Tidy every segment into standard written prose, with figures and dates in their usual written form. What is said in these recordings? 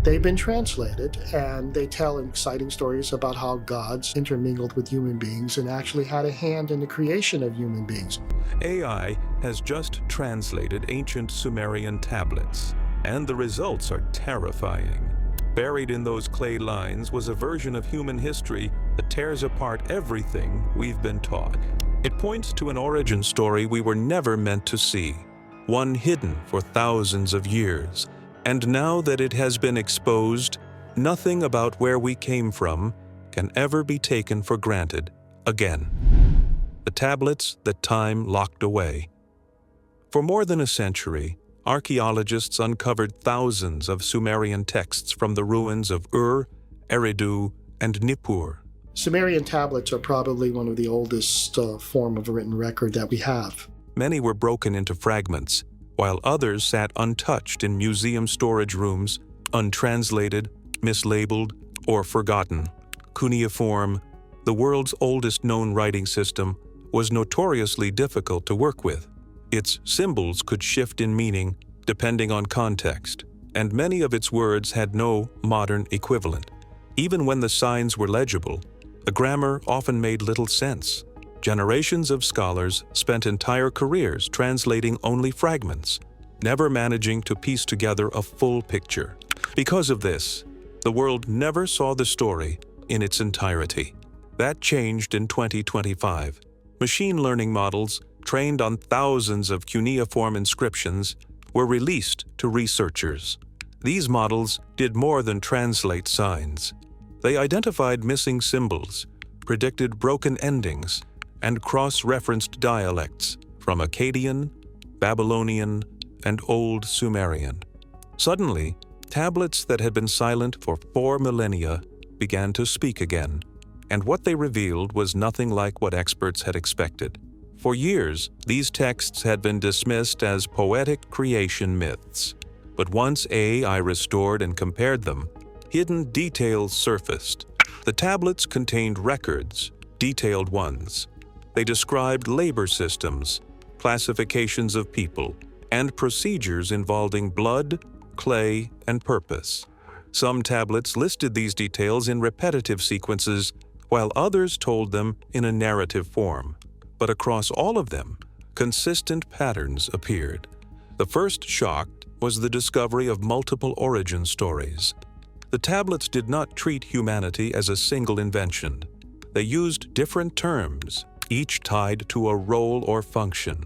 They've been translated, and they tell exciting stories about how gods intermingled with human beings and actually had a hand in the creation of human beings. AI has just translated ancient Sumerian tablets, and the results are terrifying. Buried in those clay lines was a version of human history that tears apart everything we've been taught. It points to an origin story we were never meant to see, one hidden for thousands of years. And now that it has been exposed, nothing about where we came from can ever be taken for granted again. The tablets that time locked away. For more than a century, archaeologists uncovered thousands of Sumerian texts from the ruins of Ur, Eridu, and Nippur. Sumerian tablets are probably one of the oldest form of written record that we have. Many were broken into fragments, while others sat untouched in museum storage rooms, untranslated, mislabeled, or forgotten. Cuneiform, the world's oldest known writing system, was notoriously difficult to work with. Its symbols could shift in meaning depending on context, and many of its words had no modern equivalent. Even when the signs were legible, the grammar often made little sense. Generations of scholars spent entire careers translating only fragments, never managing to piece together a full picture. Because of this, the world never saw the story in its entirety. That changed in 2025. Machine learning models, trained on thousands of cuneiform inscriptions, were released to researchers. These models did more than translate signs. They identified missing symbols, predicted broken endings, and cross-referenced dialects from Akkadian, Babylonian, and Old Sumerian. Suddenly, tablets that had been silent for 4 millennia began to speak again, and what they revealed was nothing like what experts had expected. For years, these texts had been dismissed as poetic creation myths. But once AI restored and compared them, hidden details surfaced. The tablets contained records, detailed ones. They described labor systems, classifications of people, and procedures involving blood, clay, and purpose. Some tablets listed these details in repetitive sequences, while others told them in a narrative form. But across all of them, consistent patterns appeared. The first shock was the discovery of multiple origin stories. The tablets did not treat humanity as a single invention. They used different terms, each tied to a role or function.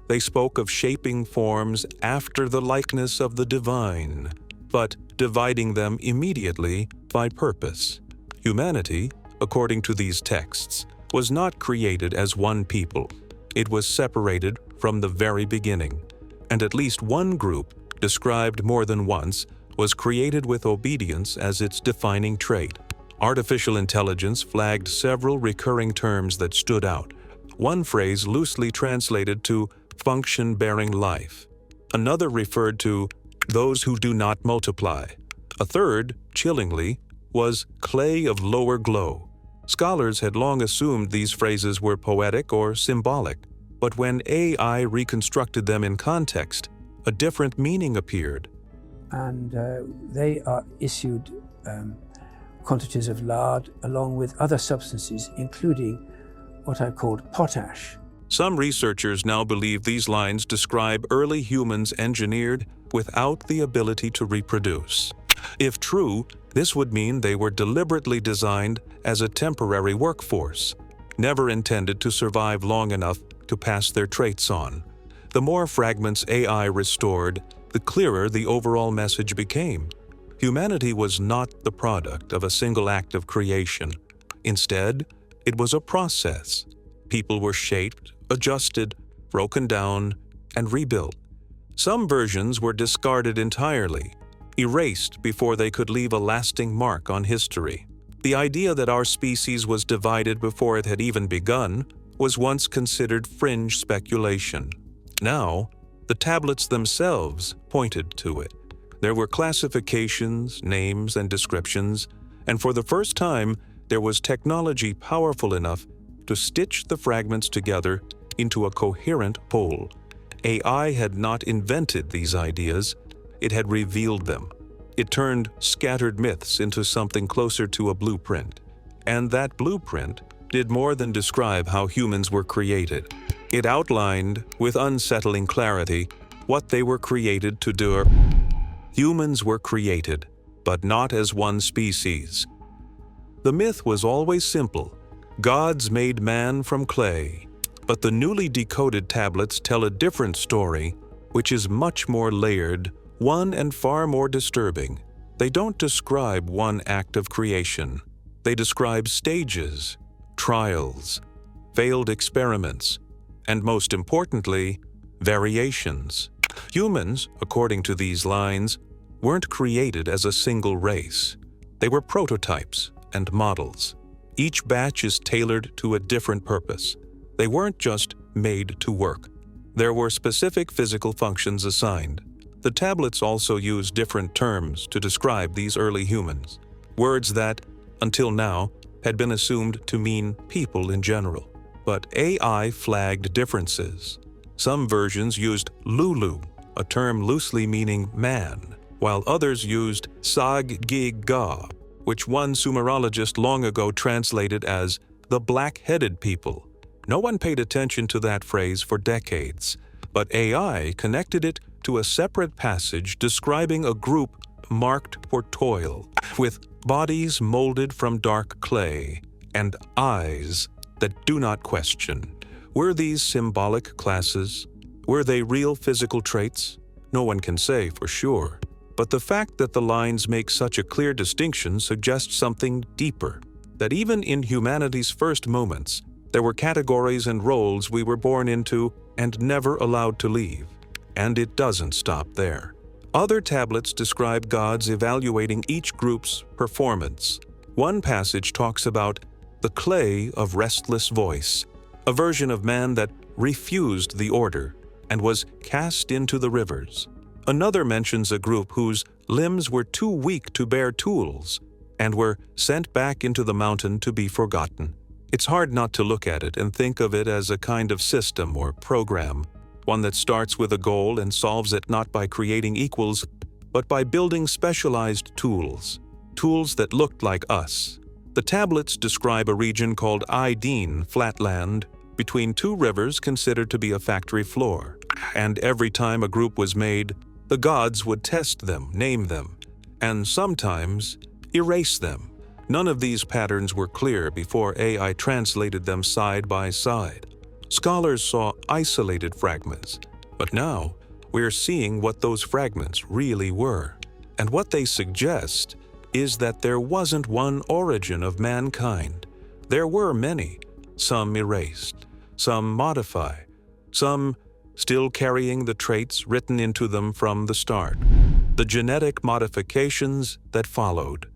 They spoke of shaping forms after the likeness of the divine, but dividing them immediately by purpose. Humanity, according to these texts, was not created as one people. It was separated from the very beginning, and at least one group, described more than once, was created with obedience as its defining trait. Artificial intelligence flagged several recurring terms that stood out. One phrase loosely translated to function-bearing life. Another referred to those who do not multiply. A third, chillingly, was clay of lower glow. Scholars had long assumed these phrases were poetic or symbolic, but when AI reconstructed them in context, a different meaning appeared. And they are issued quantities of lard along with other substances, including what I called potash. Some researchers now believe these lines describe early humans engineered without the ability to reproduce. If true, this would mean they were deliberately designed as a temporary workforce, never intended to survive long enough to pass their traits on. The more fragments AI restored, the clearer the overall message became. Humanity was not the product of a single act of creation. Instead, it was a process. People were shaped, adjusted, broken down, and rebuilt. Some versions were discarded entirely, erased before they could leave a lasting mark on history. The idea that our species was divided before it had even begun was once considered fringe speculation. Now, the tablets themselves pointed to it. There were classifications, names, and descriptions, and for the first time, there was technology powerful enough to stitch the fragments together into a coherent whole. AI had not invented these ideas, it had revealed them. It turned scattered myths into something closer to a blueprint. And that blueprint did more than describe how humans were created. It outlined, with unsettling clarity, what they were created to do. Humans were created, but not as one species. The myth was always simple. Gods made man from clay. But the newly decoded tablets tell a different story, which is much more layered, one and far more disturbing. They don't describe one act of creation. They describe stages, trials, failed experiments, and most importantly, variations. Humans, according to these lines, weren't created as a single race. They were prototypes and models. Each batch is tailored to a different purpose. They weren't just made to work. There were specific physical functions assigned. The tablets also use different terms to describe these early humans, words that, until now, had been assumed to mean people in general. But AI flagged differences. Some versions used Lulu, a term loosely meaning man, while others used Sag-Gig-Ga, which one Sumerologist long ago translated as the black-headed people. No one paid attention to that phrase for decades, but AI connected it to a separate passage describing a group marked for toil, with bodies molded from dark clay and eyes that do not question. Were these symbolic classes? Were they real physical traits? No one can say for sure. But the fact that the lines make such a clear distinction suggests something deeper, that even in humanity's first moments, there were categories and roles we were born into and never allowed to leave. And it doesn't stop there. Other tablets describe gods evaluating each group's performance. One passage talks about the clay of restless voice, a version of man that refused the order and was cast into the rivers. Another mentions a group whose limbs were too weak to bear tools and were sent back into the mountain to be forgotten. It's hard not to look at it and think of it as a kind of system or program, one that starts with a goal and solves it not by creating equals, but by building specialized tools that looked like us. The tablets describe a region called Ideen Flatland, between two rivers considered to be a factory floor. And every time a group was made, the gods would test them, name them, and sometimes erase them. None of these patterns were clear before AI translated them side by side. Scholars saw isolated fragments, but now we're seeing what those fragments really were. And what they suggest is that there wasn't one origin of mankind. There were many, some erased, some modify, some still carrying the traits written into them from the start. The genetic modifications that followed.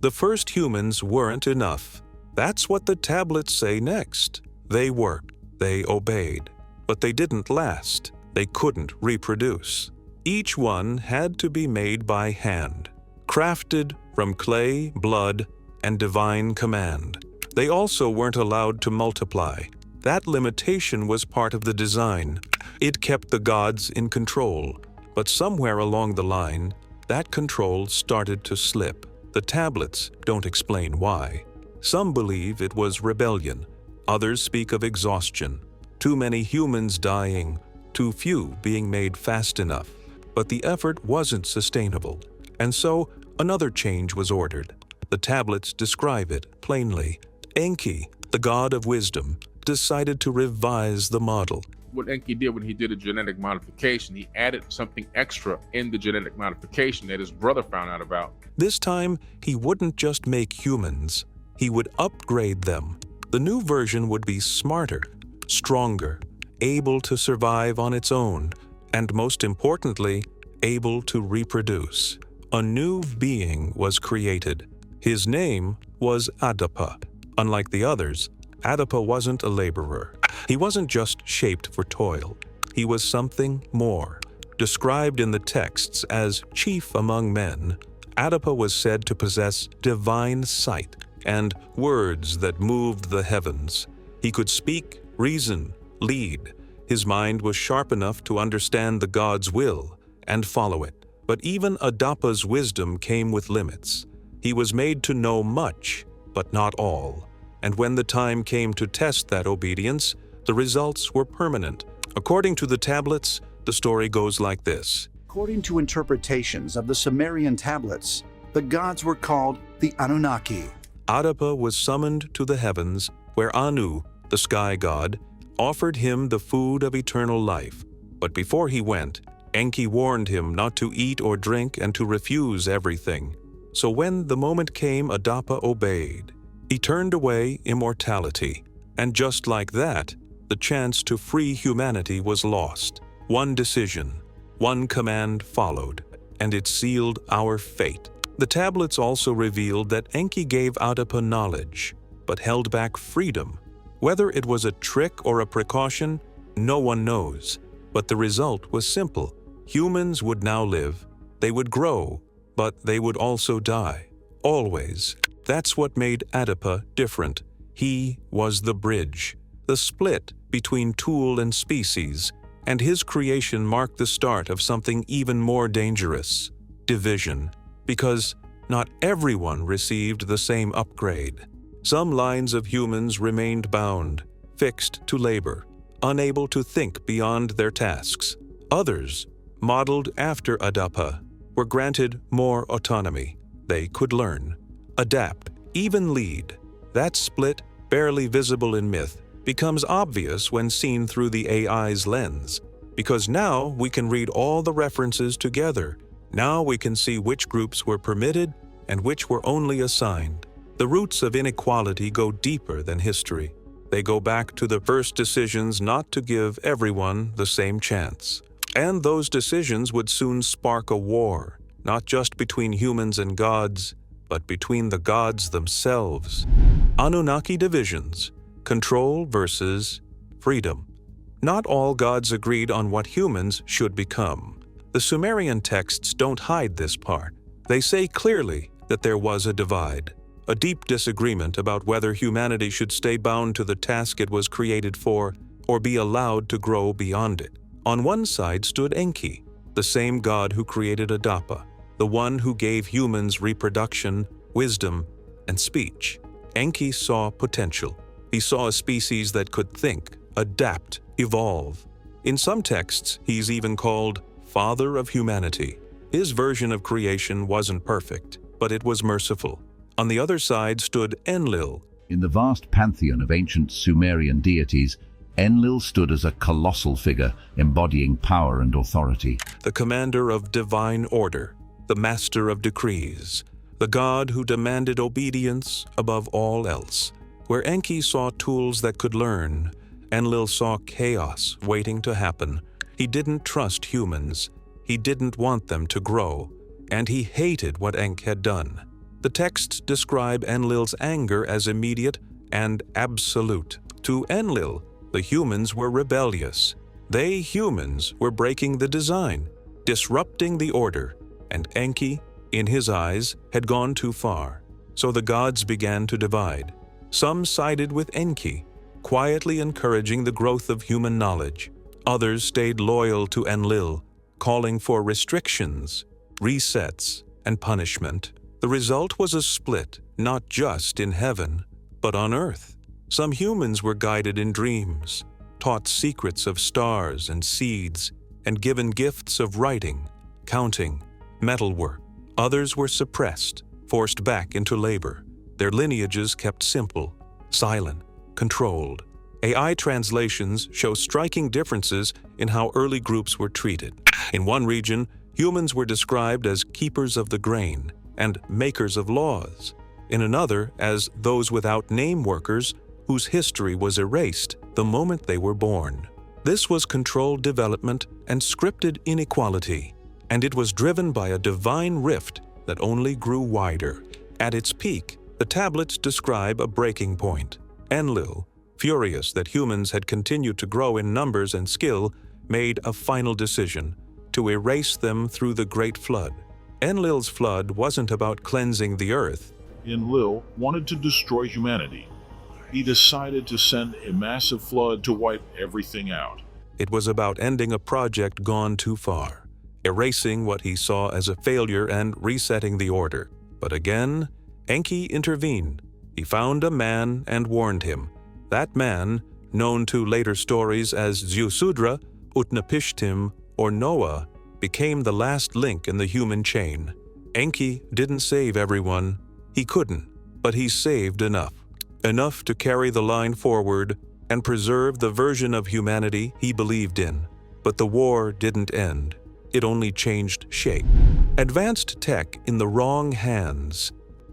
The first humans weren't enough. That's what the tablets say next. They worked, they obeyed, but they didn't last. They couldn't reproduce. Each one had to be made by hand, crafted from clay, blood, and divine command. They also weren't allowed to multiply. That limitation was part of the design. It kept the gods in control, but somewhere along the line, that control started to slip. The tablets don't explain why. Some believe it was rebellion. Others speak of exhaustion. Too many humans dying, too few being made fast enough. But the effort wasn't sustainable, and so another change was ordered. The tablets describe it plainly. Enki, the god of wisdom, decided to revise the model. What Enki did when he did a genetic modification, he added something extra in the genetic modification that his brother found out about. This time, he wouldn't just make humans, he would upgrade them. The new version would be smarter, stronger, able to survive on its own, and most importantly, able to reproduce. A new being was created. His name was Adapa. Unlike the others, Adapa wasn't a laborer. He wasn't just shaped for toil. He was something more. Described in the texts as chief among men, Adapa was said to possess divine sight and words that moved the heavens. He could speak, reason, lead. His mind was sharp enough to understand the god's will and follow it. But even Adapa's wisdom came with limits. He was made to know much, but not all. And when the time came to test that obedience, the results were permanent. According to the tablets, the story goes like this. According to interpretations of the Sumerian tablets, the gods were called the Anunnaki. Adapa was summoned to the heavens, where Anu, the sky god, offered him the food of eternal life. But before he went, Enki warned him not to eat or drink and to refuse everything. So when the moment came, Adapa obeyed. He turned away immortality, and just like that, the chance to free humanity was lost. One decision, one command followed, and it sealed our fate. The tablets also revealed that Enki gave Adapa knowledge, but held back freedom. Whether it was a trick or a precaution, no one knows. But the result was simple. Humans would now live, they would grow, but they would also die. Always. That's what made Adapa different. He was the bridge, the split between tool and species, and his creation marked the start of something even more dangerous: division. Because not everyone received the same upgrade. Some lines of humans remained bound, fixed to labor, unable to think beyond their tasks. Others, modeled after Adapa, were granted more autonomy. They could learn, adapt, even lead. That split, barely visible in myth, becomes obvious when seen through the AI's lens. Because now we can read all the references together. Now we can see which groups were permitted and which were only assigned. The roots of inequality go deeper than history. They go back to the first decisions not to give everyone the same chance. And those decisions would soon spark a war, not just between humans and gods, but between the gods themselves. Anunnaki divisions, control versus freedom. Not all gods agreed on what humans should become. The Sumerian texts don't hide this part. They say clearly that there was a divide, a deep disagreement about whether humanity should stay bound to the task it was created for or be allowed to grow beyond it. On one side stood Enki, the same god who created Adapa, the one who gave humans reproduction, wisdom, and speech. Enki saw potential. He saw a species that could think, adapt, evolve. In some texts, he's even called Father of Humanity. His version of creation wasn't perfect, but it was merciful. On the other side stood Enlil. In the vast pantheon of ancient Sumerian deities, Enlil stood as a colossal figure embodying power and authority. The commander of divine order, the master of decrees, the god who demanded obedience above all else. Where Enki saw tools that could learn, Enlil saw chaos waiting to happen. He didn't trust humans, he didn't want them to grow, and he hated what Enki had done. The texts describe Enlil's anger as immediate and absolute. To Enlil, the humans were rebellious. They, humans, were breaking the design, disrupting the order, and Enki, in his eyes, had gone too far. So the gods began to divide. Some sided with Enki, quietly encouraging the growth of human knowledge. Others stayed loyal to Enlil, calling for restrictions, resets, and punishment. The result was a split, not just in heaven, but on earth. Some humans were guided in dreams, taught secrets of stars and seeds, and given gifts of writing, counting, metalwork. Others were suppressed, forced back into labor. Their lineages kept simple, silent, controlled. AI translations show striking differences in how early groups were treated. In one region, humans were described as keepers of the grain and makers of laws. In another, as those without name workers whose history was erased the moment they were born. This was controlled development and scripted inequality, and it was driven by a divine rift that only grew wider. At its peak, the tablets describe a breaking point. Enlil, furious that humans had continued to grow in numbers and skill, made a final decision to erase them through the Great Flood. Enlil's flood wasn't about cleansing the earth. Enlil wanted to destroy humanity. He decided to send a massive flood to wipe everything out. It was about ending a project gone too far. erasing what he saw as a failure and resetting the order. But again, Enki intervened. He found a man and warned him. That man, known to later stories as Ziusudra, Utnapishtim, or Noah, became the last link in the human chain. Enki didn't save everyone. He couldn't, but he saved enough. Enough to carry the line forward and preserve the version of humanity he believed in. But the war didn't end. It only changed shape. Advanced tech in the wrong hands.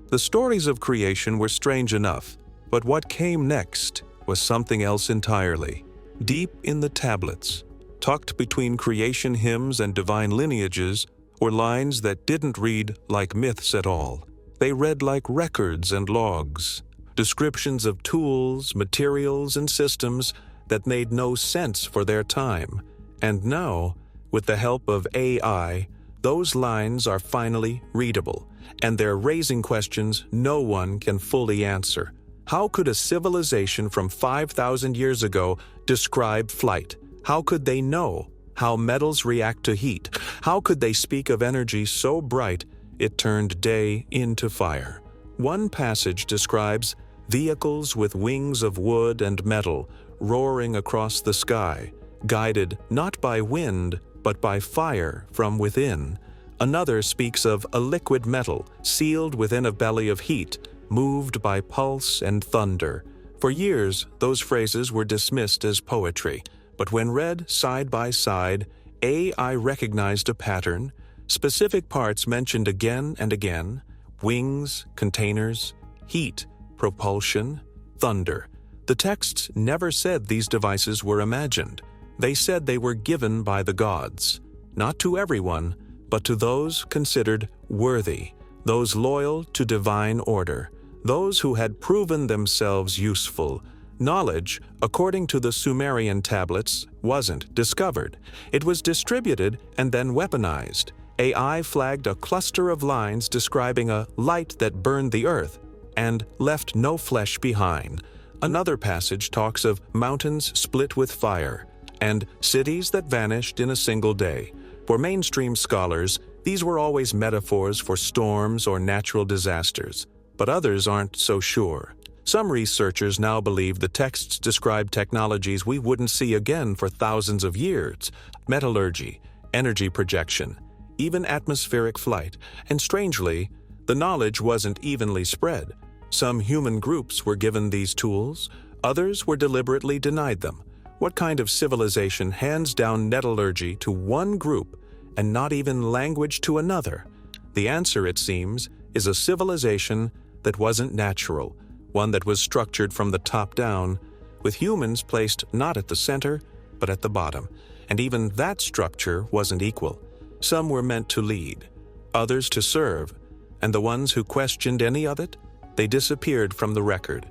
The stories of creation were strange enough, but what came next was something else entirely. Deep in the tablets, tucked between creation hymns and divine lineages, were lines that didn't read like myths at all. They read like records and logs, descriptions of tools, materials, and systems that made no sense for their time. And now, with the help of AI, those lines are finally readable, and they're raising questions no one can fully answer. How could a civilization from 5,000 years ago describe flight? How could they know how metals react to heat? How could they speak of energy so bright it turned day into fire? One passage describes vehicles with wings of wood and metal roaring across the sky, guided not by wind, but by fire from within. Another speaks of a liquid metal sealed within a belly of heat, moved by pulse and thunder. For years, those phrases were dismissed as poetry, but when read side by side, AI recognized a pattern, specific parts mentioned again and again: wings, containers, heat, propulsion, thunder. The texts never said these devices were imagined. They said they were given by the gods, not to everyone, but to those considered worthy, those loyal to divine order, those who had proven themselves useful. Knowledge, according to the Sumerian tablets, wasn't discovered. It was distributed and then weaponized. AI flagged a cluster of lines describing a light that burned the earth and left no flesh behind. Another passage talks of mountains split with fire and cities that vanished in a single day. For mainstream scholars, these were always metaphors for storms or natural disasters, but others aren't so sure. Some researchers now believe the texts describe technologies we wouldn't see again for thousands of years: metallurgy, energy projection, even atmospheric flight. And strangely, the knowledge wasn't evenly spread. Some human groups were given these tools, others were deliberately denied them. What kind of civilization hands down metallurgy to one group and not even language to another? The answer, it seems, is a civilization that wasn't natural, one that was structured from the top down, with humans placed not at the center, but at the bottom. And even that structure wasn't equal. Some were meant to lead, others to serve, and the ones who questioned any of it, they disappeared from the record.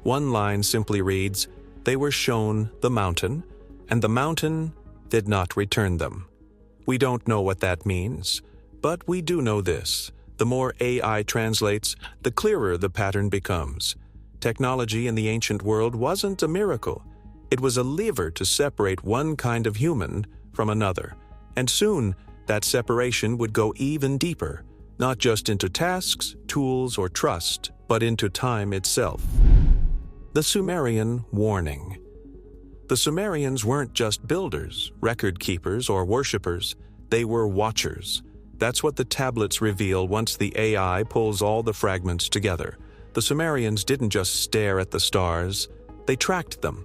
One line simply reads, "They were shown the mountain, and the mountain did not return them." We don't know what that means, but we do know this: the more AI translates, the clearer the pattern becomes. Technology in the ancient world wasn't a miracle. It was a lever to separate one kind of human from another. And soon, that separation would go even deeper, not just into tasks, tools, or trust, but into time itself. The Sumerian warning. The Sumerians weren't just builders, record keepers, or worshippers. They were watchers. That's what the tablets reveal once the AI pulls all the fragments together. The Sumerians didn't just stare at the stars, they tracked them.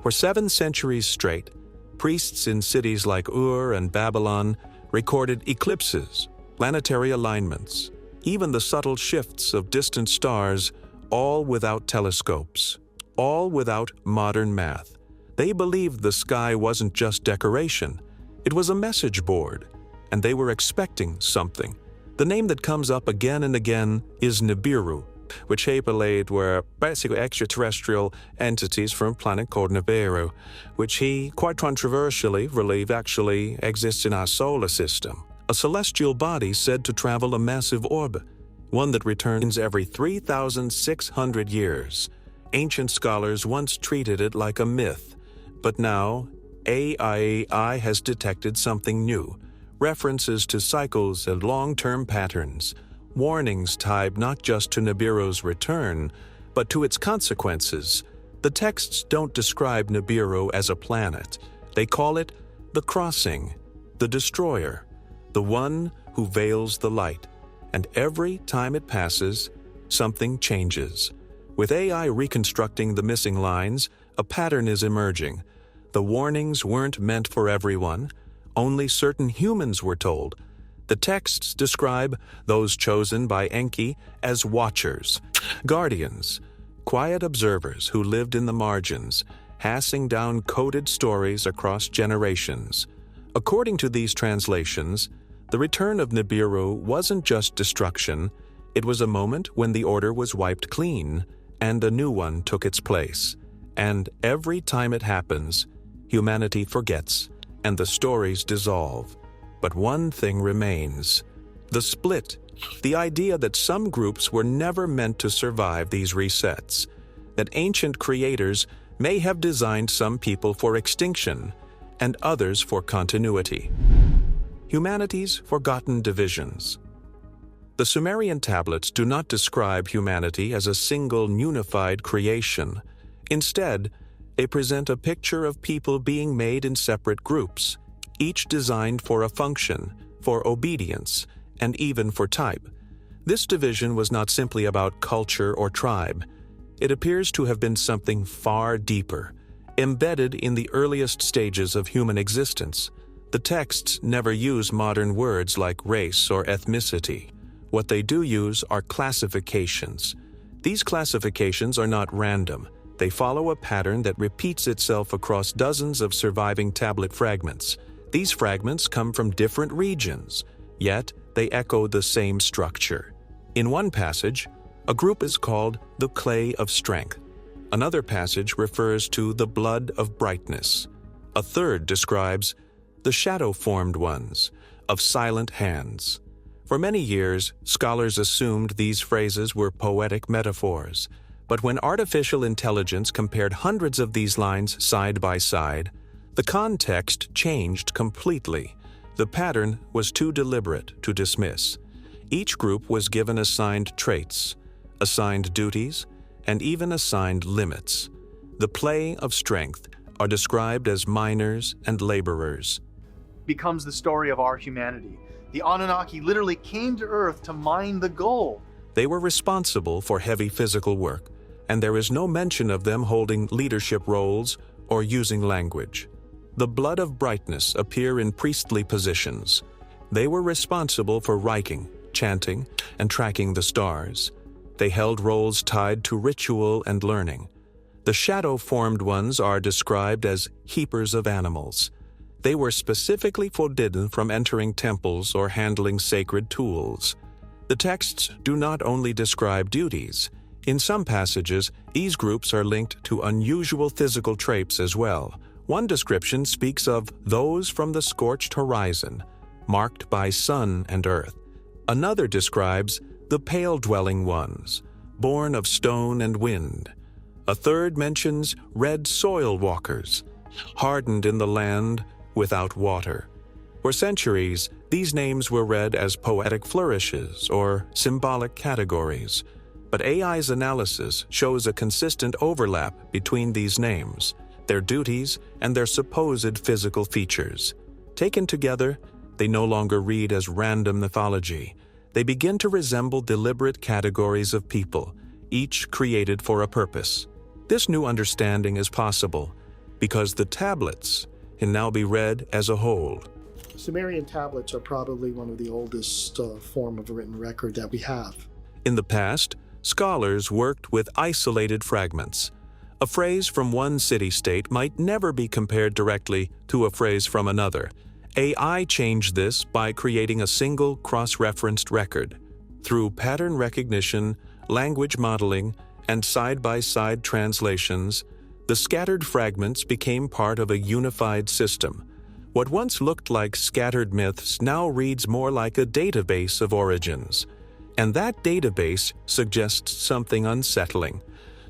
For 7 centuries straight, priests in cities like Ur and Babylon recorded eclipses, planetary alignments, even the subtle shifts of distant stars, all without telescopes, all without modern math. They believed the sky wasn't just decoration, it was a message board, and they were expecting something. The name that comes up again and again is Nibiru, which they believed were basically extraterrestrial entities from a planet called Nibiru, which he, quite controversially, believed actually exists in our solar system. A celestial body said to travel a massive orb, one that returns every 3,600 years. Ancient scholars once treated it like a myth, but now AI has detected something new. references to cycles and long-term patterns, warnings tied not just to Nibiru's return, but to its consequences. The texts don't describe Nibiru as a planet. They call it the crossing, the destroyer, the one who veils the light. And every time it passes, something changes. With AI reconstructing the missing lines, a pattern is emerging. The warnings weren't meant for everyone. Only certain humans were told. The texts describe those chosen by Enki as watchers, guardians, quiet observers who lived in the margins, passing down coded stories across generations. According to these translations, the return of Nibiru wasn't just destruction, it was a moment when the order was wiped clean, and a new one took its place. And every time it happens, humanity forgets, and the stories dissolve. But one thing remains: the split, the idea that some groups were never meant to survive these resets, that ancient creators may have designed some people for extinction and others for continuity. Humanity's forgotten divisions. The Sumerian tablets do not describe humanity as a single unified creation. Instead, they present a picture of people being made in separate groups, each designed for a function, for obedience, and even for type. This division was not simply about culture or tribe. It appears to have been something far deeper, embedded in the earliest stages of human existence. The texts never use modern words like race or ethnicity. What they do use are classifications. These classifications are not random. They follow a pattern that repeats itself across dozens of surviving tablet fragments. These fragments come from different regions, yet they echo the same structure. In one passage, a group is called the clay of strength. Another passage refers to the blood of brightness. A third describes the shadow-formed ones, of silent hands. For many years, scholars assumed these phrases were poetic metaphors. But when artificial intelligence compared hundreds of these lines side by side, the context changed completely. The pattern was too deliberate to dismiss. Each group was given assigned traits, assigned duties, and even assigned limits. The play of strength are described as miners and laborers. Becomes the story of our humanity. The Anunnaki literally came to Earth to mine the gold. They were responsible for heavy physical work, and there is no mention of them holding leadership roles or using language. The blood of brightness appear in priestly positions. They were responsible for writing, chanting, and tracking the stars. They held roles tied to ritual and learning. The shadow-formed ones are described as heapers of animals. They were specifically forbidden from entering temples or handling sacred tools. The texts do not only describe duties. In some passages, these groups are linked to unusual physical traits as well. One description speaks of those from the scorched horizon, marked by sun and earth. Another describes the pale-dwelling ones, born of stone and wind. A third mentions red soil walkers, hardened in the land without water. For centuries, these names were read as poetic flourishes or symbolic categories. But AI's analysis shows a consistent overlap between these names, their duties, and their supposed physical features. Taken together, they no longer read as random mythology. They begin to resemble deliberate categories of people, each created for a purpose. This new understanding is possible because the tablets can now be read as a whole. Sumerian tablets are probably one of the oldest form of written record that we have. In the past, scholars worked with isolated fragments. A phrase from one city-state might never be compared directly to a phrase from another. AI changed this by creating a single cross-referenced record. Through pattern recognition, language modeling, and side-by-side translations, the scattered fragments became part of a unified system. What once looked like scattered myths now reads more like a database of origins. And that database suggests something unsettling.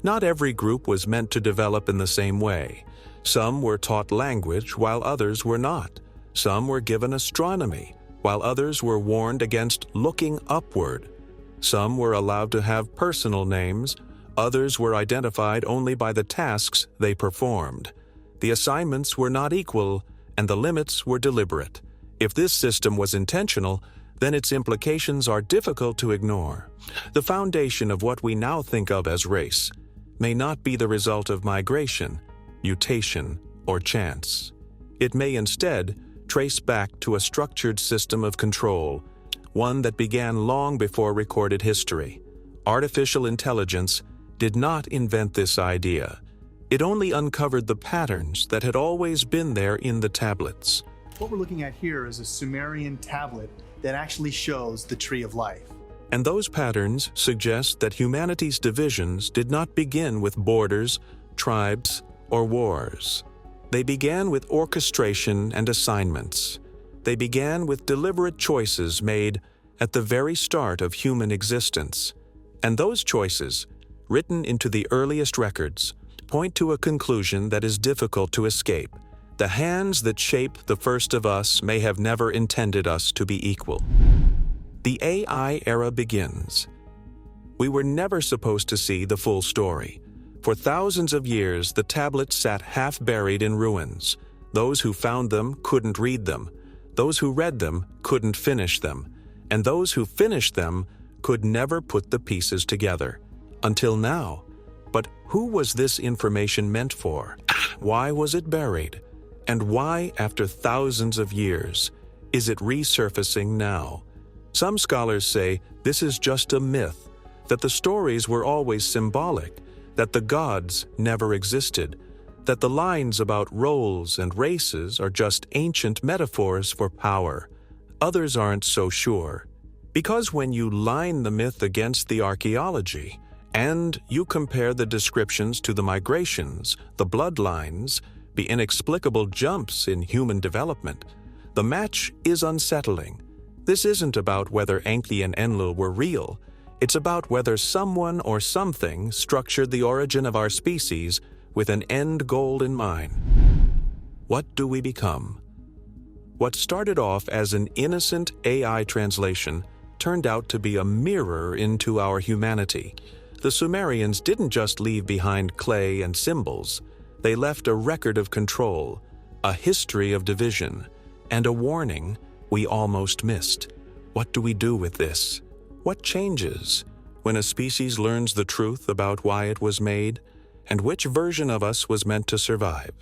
Not every group was meant to develop in the same way. Some were taught language while others were not. Some were given astronomy while others were warned against looking upward. Some were allowed to have personal names, others were identified only by the tasks they performed. The assignments were not equal, and the limits were deliberate. If this system was intentional, then its implications are difficult to ignore. The foundation of what we now think of as race may not be the result of migration, mutation, or chance. It may instead trace back to a structured system of control, one that began long before recorded history. Artificial intelligence did not invent this idea. It only uncovered the patterns that had always been there in the tablets. What we're looking at here is a Sumerian tablet that actually shows the Tree of Life. And those patterns suggest that humanity's divisions did not begin with borders, tribes, or wars. They began with orchestration and assignments. They began with deliberate choices made at the very start of human existence. And those choices, written into the earliest records, point to a conclusion that is difficult to escape. The hands that shape the first of us may have never intended us to be equal. The AI era begins. We were never supposed to see the full story. For thousands of years, the tablets sat half-buried in ruins. Those who found them couldn't read them. Those who read them couldn't finish them. And those who finished them could never put the pieces together. Until now. But who was this information meant for? Why was it buried? And why, after thousands of years, is it resurfacing now? Some scholars say this is just a myth, that the stories were always symbolic, that the gods never existed, that the lines about roles and races are just ancient metaphors for power. Others aren't so sure. Because when you line the myth against the archaeology, and you compare the descriptions to the migrations, the bloodlines, the inexplicable jumps in human development, the match is unsettling. This isn't about whether Enki and Enlil were real. It's about whether someone or something structured the origin of our species with an end goal in mind. What do we become? What started off as an innocent AI translation turned out to be a mirror into our humanity. The Sumerians didn't just leave behind clay and symbols. They left a record of control, a history of division, and a warning we almost missed. What do we do with this? What changes when a species learns the truth about why it was made and which version of us was meant to survive?